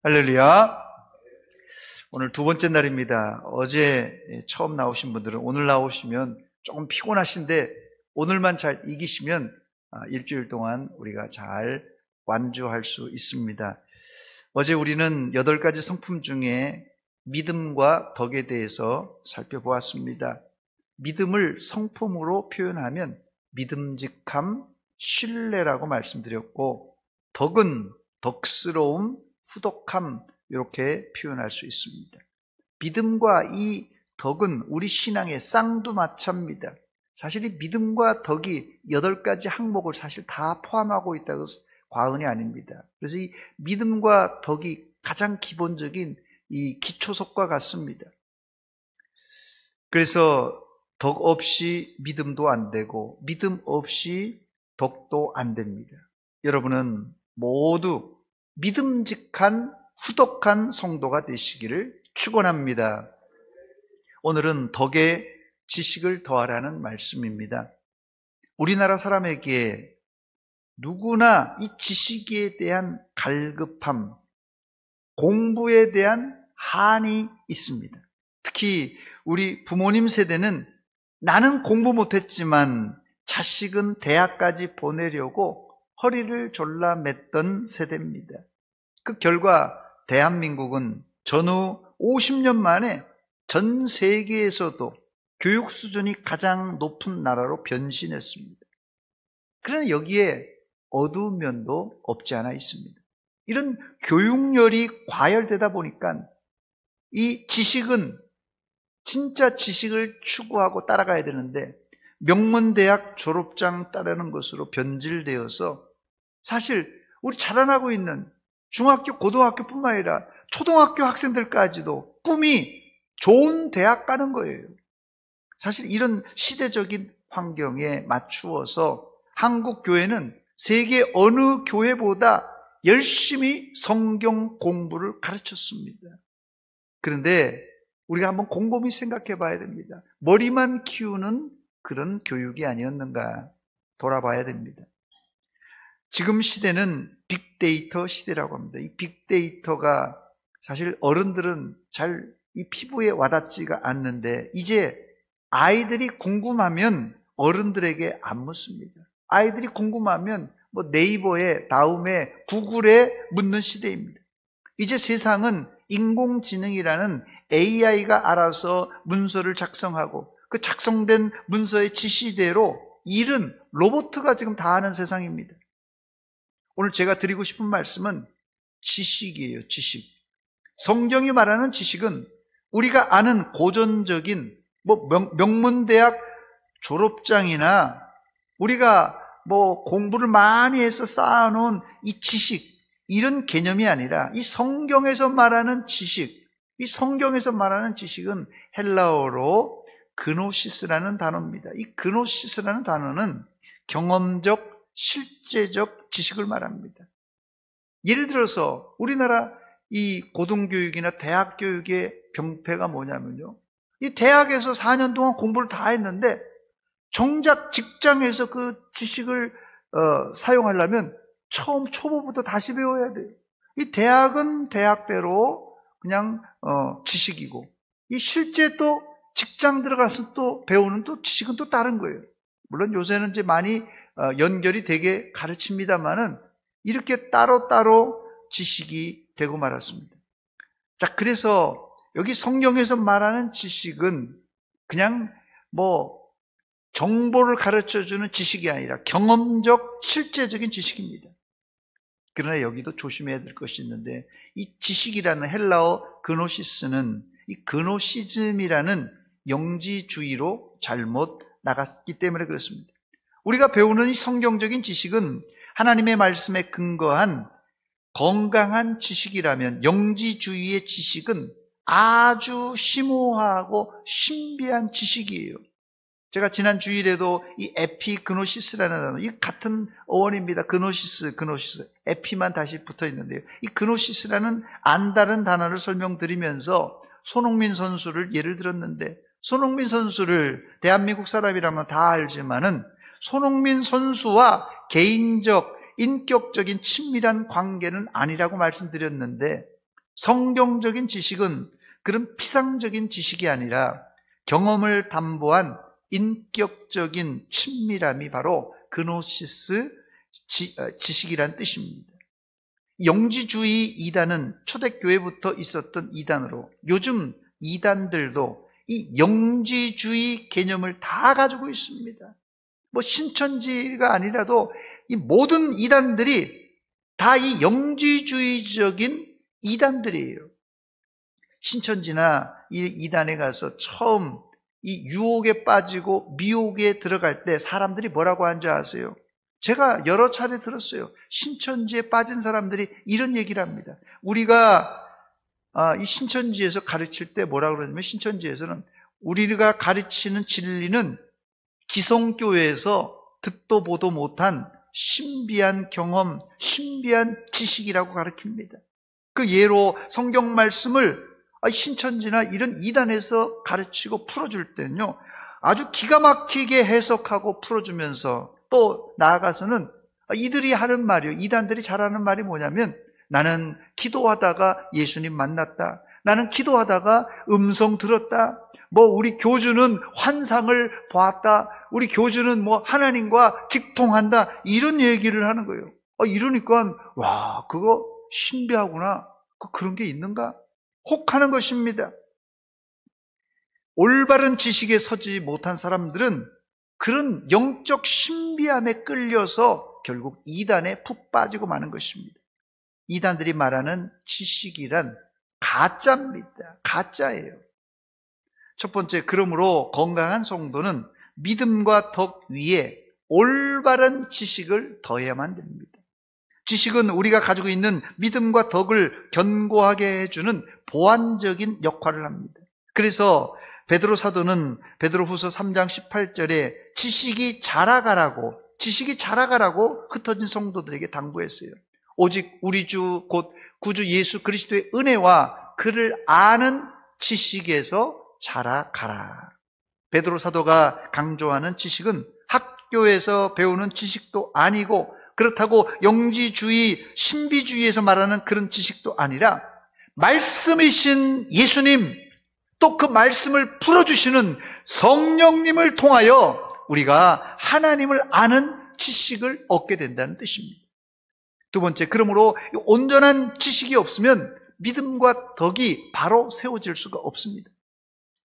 할렐루야. 오늘 두 번째 날입니다. 어제 처음 나오신 분들은 오늘 나오시면 조금 피곤하신데 오늘만 잘 이기시면 일주일 동안 우리가 잘 완주할 수 있습니다. 어제 우리는 8가지 성품 중에 믿음과 덕에 대해서 살펴보았습니다. 믿음을 성품으로 표현하면 믿음직함, 신뢰라고 말씀드렸고, 덕은 덕스러움, 후덕함, 이렇게 표현할 수 있습니다. 믿음과 이 덕은 우리 신앙의 쌍두마차입니다. 사실 이 믿음과 덕이 8가지 항목을 사실 다 포함하고 있다고 해서 과언이 아닙니다. 그래서 이 믿음과 덕이 가장 기본적인 이 기초석과 같습니다. 그래서 덕 없이 믿음도 안 되고 믿음 없이 덕도 안 됩니다. 여러분은 모두 믿음직한 후덕한 성도가 되시기를 축원합니다. 오늘은 덕에 지식을 더하라는 말씀입니다. 우리나라 사람에게 누구나 이 지식에 대한 갈급함, 공부에 대한 한이 있습니다. 특히 우리 부모님 세대는 나는 공부 못했지만 자식은 대학까지 보내려고 허리를 졸라맸던 세대입니다. 그 결과 대한민국은 전후 50년 만에 전 세계에서도 교육 수준이 가장 높은 나라로 변신했습니다. 그러나 여기에 어두운 면도 없지 않아 있습니다. 이런 교육열이 과열되다 보니까 이 지식은 진짜 지식을 추구하고 따라가야 되는데 명문대학 졸업장 따르는 것으로 변질되어서 사실 우리 자라나고 있는 중학교, 고등학교뿐만 아니라 초등학교 학생들까지도 꿈이 좋은 대학 가는 거예요. 사실 이런 시대적인 환경에 맞추어서 한국 교회는 세계 어느 교회보다 열심히 성경 공부를 가르쳤습니다. 그런데 우리가 한번 곰곰이 생각해 봐야 됩니다. 머리만 키우는 그런 교육이 아니었는가 돌아봐야 됩니다. 지금 시대는 빅데이터 시대라고 합니다. 이 빅데이터가 사실 어른들은 잘 이 피부에 와닿지가 않는데 이제 아이들이 궁금하면 어른들에게 안 묻습니다. 아이들이 궁금하면 네이버에, 다음에 구글에 묻는 시대입니다. 이제 세상은 인공지능이라는 AI가 알아서 문서를 작성하고 그 작성된 문서의 지시대로 일은 로봇가 지금 다 하는 세상입니다. 오늘 제가 드리고 싶은 말씀은 지식이에요. 지식. 성경이 말하는 지식은 우리가 아는 고전적인 명문대학 졸업장이나 우리가 공부를 많이 해서 쌓아놓은 이 지식, 이런 개념이 아니라 이 성경에서 말하는 지식, 이 성경에서 말하는 지식은 헬라어로 그노시스라는 단어입니다. 이 그노시스라는 단어는 경험적, 실제적 지식을 말합니다. 예를 들어서 우리나라 이 고등교육이나 대학 교육의 병폐가 뭐냐면요, 이 대학에서 4년 동안 공부를 다 했는데 정작 직장에서 그 지식을 사용하려면 처음 초보부터 다시 배워야 돼요. 이 대학은 대학대로 그냥 지식이고 이 실제 또 직장 들어가서 또 배우는 또 지식은 또 다른 거예요. 물론 요새는 이제 많이 연결이 되게 가르칩니다만은 이렇게 따로따로 지식이 되고 말았습니다. 자, 그래서 여기 성경에서 말하는 지식은 그냥 정보를 가르쳐주는 지식이 아니라 경험적, 실제적인 지식입니다. 그러나 여기도 조심해야 될 것이 있는데 이 지식이라는 헬라어 그노시스는 이 그노시즘이라는 영지주의로 잘못 나갔기 때문에 그렇습니다. 우리가 배우는 이 성경적인 지식은 하나님의 말씀에 근거한 건강한 지식이라면 영지주의의 지식은 아주 심오하고 신비한 지식이에요. 제가 지난 주일에도 이 에피그노시스라는 단어, 이 같은 어원입니다. 그노시스, 에피만 다시 붙어 있는데요. 이 그노시스라는 안다른 단어를 설명드리면서 손흥민 선수를 예를 들었는데, 손흥민 선수를 대한민국 사람이라면 다 알지만은 손흥민 선수와 개인적, 인격적인 친밀한 관계는 아니라고 말씀드렸는데 성경적인 지식은 그런 피상적인 지식이 아니라 경험을 담보한 인격적인 친밀함이 바로 그노시스 지식이란 뜻입니다. 영지주의 이단은 초대교회부터 있었던 이단으로 요즘 이단들도 이 영지주의 개념을 다 가지고 있습니다. 뭐 신천지가 아니라도 이 모든 이단들이 다 이 영지주의적인 이단들이에요. 신천지나 이 이단에 가서 처음 이 유혹에 빠지고 미혹에 들어갈 때 사람들이 뭐라고 하는지 아세요? 제가 여러 차례 들었어요. 신천지에 빠진 사람들이 이런 얘기를 합니다. 우리가 이 신천지에서 가르칠 때 뭐라고 그러냐면, 신천지에서는 우리가 가르치는 진리는 기성교회에서 듣도 보도 못한 신비한 경험, 신비한 지식이라고 가르칩니다. 그 예로 성경 말씀을 신천지나 이런 이단에서 가르치고 풀어줄 때는요, 아주 기가 막히게 해석하고 풀어주면서 또 나아가서는 이들이 하는 말이요, 이단들이 잘하는 말이 뭐냐면, 나는 기도하다가 예수님 만났다, 나는 기도하다가 음성 들었다, 뭐 우리 교주는 환상을 보았다, 우리 교주는 뭐 하나님과 직통한다, 이런 얘기를 하는 거예요. 이러니까 와, 그거 신비하구나, 그런 게 있는가? 혹하는 것입니다. 올바른 지식에 서지 못한 사람들은 그런 영적 신비함에 끌려서 결국 이단에 푹 빠지고 마는 것입니다. 이단들이 말하는 지식이란 가짜입니다. 가짜예요. 첫 번째, 그러므로 건강한 성도는 믿음과 덕 위에 올바른 지식을 더해야만 됩니다. 지식은 우리가 가지고 있는 믿음과 덕을 견고하게 해주는 보완적인 역할을 합니다. 그래서 베드로 사도는 베드로후서 3장 18절에 지식이 자라가라고 흩어진 성도들에게 당부했어요. 오직 우리 주 곧 구주 예수 그리스도의 은혜와 그를 아는 지식에서 자라가라. 베드로 사도가 강조하는 지식은 학교에서 배우는 지식도 아니고, 그렇다고 영지주의, 신비주의에서 말하는 그런 지식도 아니라 말씀이신 예수님, 또 그 말씀을 풀어주시는 성령님을 통하여 우리가 하나님을 아는 지식을 얻게 된다는 뜻입니다. 두 번째, 그러므로 온전한 지식이 없으면 믿음과 덕이 바로 세워질 수가 없습니다.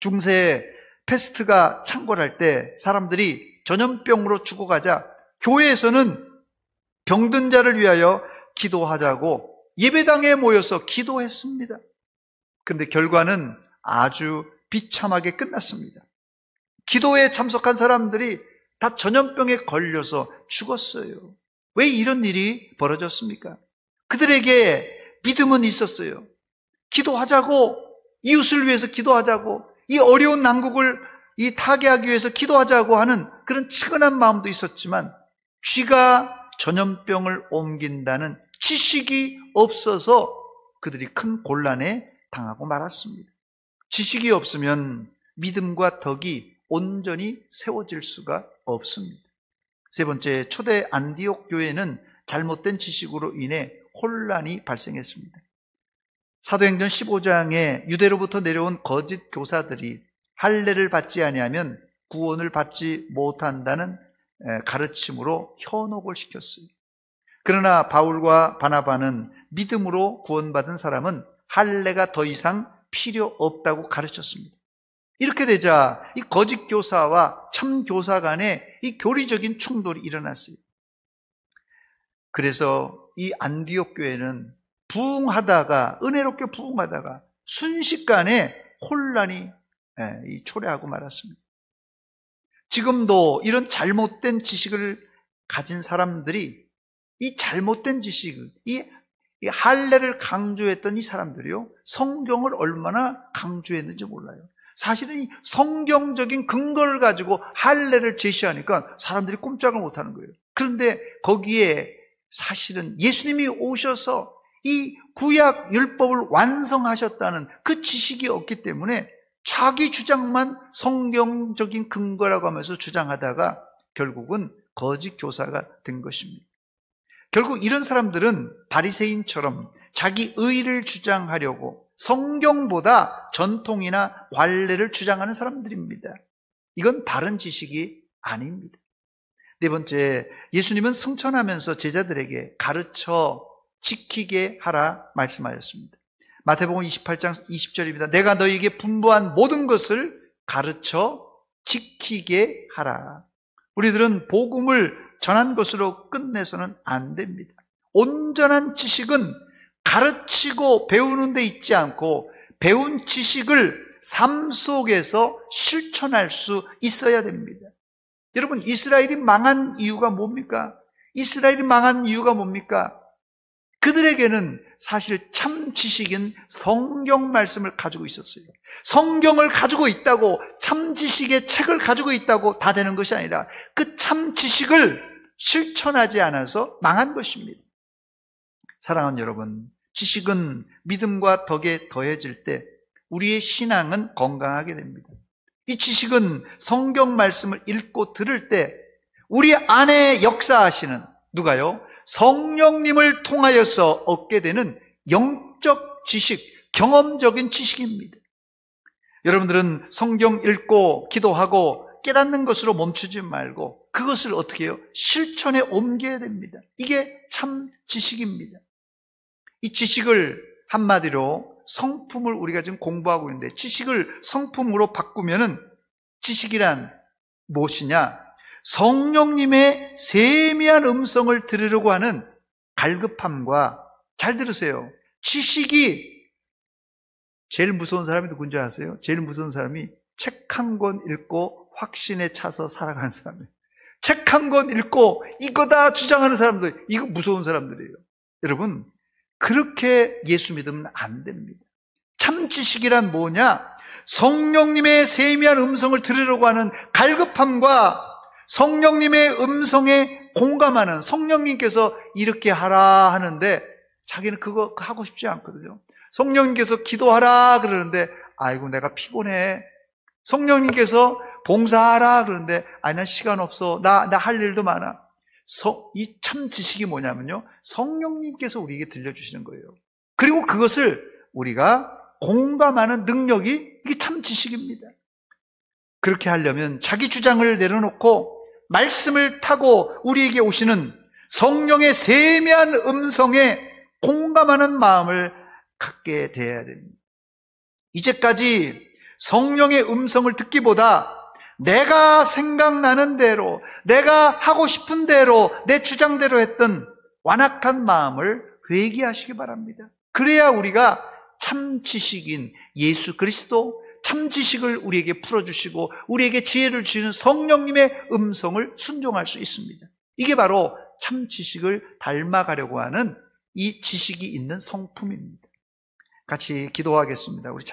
중세 패스트가 창궐할 때 사람들이 전염병으로 죽어가자 교회에서는 병든 자를 위하여 기도하자고 예배당에 모여서 기도했습니다. 그런데 결과는 아주 비참하게 끝났습니다. 기도에 참석한 사람들이 다 전염병에 걸려서 죽었어요. 왜 이런 일이 벌어졌습니까? 그들에게 믿음은 있었어요. 기도하자고, 이웃을 위해서 기도하자고, 이 어려운 난국을 타개하기 위해서 기도하자고 하는 그런 측은한 마음도 있었지만, 쥐가 전염병을 옮긴다는 지식이 없어서 그들이 큰 곤란에 당하고 말았습니다. 지식이 없으면 믿음과 덕이 온전히 세워질 수가 없습니다. 세 번째, 초대 안디옥 교회는 잘못된 지식으로 인해 혼란이 발생했습니다. 사도행전 15장에 유대로부터 내려온 거짓 교사들이 할례를 받지 아니하면 구원을 받지 못한다는 가르침으로 현혹을 시켰어요. 그러나 바울과 바나바는 믿음으로 구원받은 사람은 할례가 더 이상 필요 없다고 가르쳤습니다. 이렇게 되자 이 거짓 교사와 참 교사 간에 이 교리적인 충돌이 일어났어요. 그래서 이 안디옥 교회는 은혜롭게 부흥하다가 순식간에 혼란이 초래하고 말았습니다. 지금도 이런 잘못된 지식을 가진 사람들이, 이 잘못된 지식을, 이 할례를 강조했던 이 사람들이요, 성경을 얼마나 강조했는지 몰라요. 사실은 이 성경적인 근거를 가지고 할례를 제시하니까 사람들이 꼼짝을 못하는 거예요. 그런데 거기에 사실은 예수님이 오셔서 이 구약 율법을 완성하셨다는 그 지식이 없기 때문에 자기 주장만 성경적인 근거라고 하면서 주장하다가 결국은 거짓 교사가 된 것입니다. 결국 이런 사람들은 바리새인처럼 자기 의를 주장하려고 성경보다 전통이나 관례를 주장하는 사람들입니다. 이건 바른 지식이 아닙니다. 네 번째, 예수님은 승천하면서 제자들에게 가르쳐 지키게 하라 말씀하셨습니다. 마태복음 28장 20절입니다. 내가 너희에게 분부한 모든 것을 가르쳐 지키게 하라. 우리들은 복음을 전한 것으로 끝내서는 안 됩니다. 온전한 지식은 가르치고 배우는 데 있지 않고 배운 지식을 삶 속에서 실천할 수 있어야 됩니다. 여러분, 이스라엘이 망한 이유가 뭡니까? 이스라엘이 망한 이유가 뭡니까? 그들에게는 사실 참 지식인 성경 말씀을 가지고 있었어요. 성경을 가지고 있다고, 참 지식의 책을 가지고 있다고 다 되는 것이 아니라 그 참 지식을 실천하지 않아서 망한 것입니다. 사랑하는 여러분, 지식은 믿음과 덕에 더해질 때 우리의 신앙은 건강하게 됩니다. 이 지식은 성경 말씀을 읽고 들을 때 우리 안에 역사하시는, 누가요? 성령님을 통하여서 얻게 되는 영적 지식, 경험적인 지식입니다. 여러분들은 성경 읽고 기도하고 깨닫는 것으로 멈추지 말고 그것을 어떻게 해요? 실천에 옮겨야 됩니다. 이게 참 지식입니다. 이 지식을 한마디로 성품을 우리가 지금 공부하고 있는데, 지식을 성품으로 바꾸면은 지식이란 무엇이냐? 성령님의 세미한 음성을 들으려고 하는 갈급함과, 잘 들으세요, 지식이 제일 무서운 사람이 누군지 아세요? 제일 무서운 사람이 책 한 권 읽고 확신에 차서 살아가는 사람이에요. 책 한 권 읽고 이거다 주장하는 사람들, 이거 무서운 사람들이에요. 여러분, 그렇게 예수 믿으면 안 됩니다. 참 지식이란 뭐냐? 성령님의 세미한 음성을 들으려고 하는 갈급함과 성령님의 음성에 공감하는, 성령님께서 이렇게 하라 하는데 자기는 그거 하고 싶지 않거든요. 성령님께서 기도하라 그러는데 아이고 내가 피곤해. 성령님께서 봉사하라 그러는데 아니 난 시간 없어. 나 할 일도 많아. 이 참 지식이 뭐냐면요, 성령님께서 우리에게 들려주시는 거예요. 그리고 그것을 우리가 공감하는 능력이, 이게 참 지식입니다. 그렇게 하려면 자기 주장을 내려놓고 말씀을 타고 우리에게 오시는 성령의 세미한 음성에 공감하는 마음을 갖게 되어야 됩니다. 이제까지 성령의 음성을 듣기보다 내가 생각나는 대로, 내가 하고 싶은 대로, 내 주장대로 했던 완악한 마음을 회개하시기 바랍니다. 그래야 우리가 참 지식인 예수 그리스도, 참 지식을 우리에게 풀어주시고 우리에게 지혜를 주시는 성령님의 음성을 순종할 수 있습니다. 이게 바로 참 지식을 닮아가려고 하는 이 지식이 있는 성품입니다. 같이 기도하겠습니다. 우리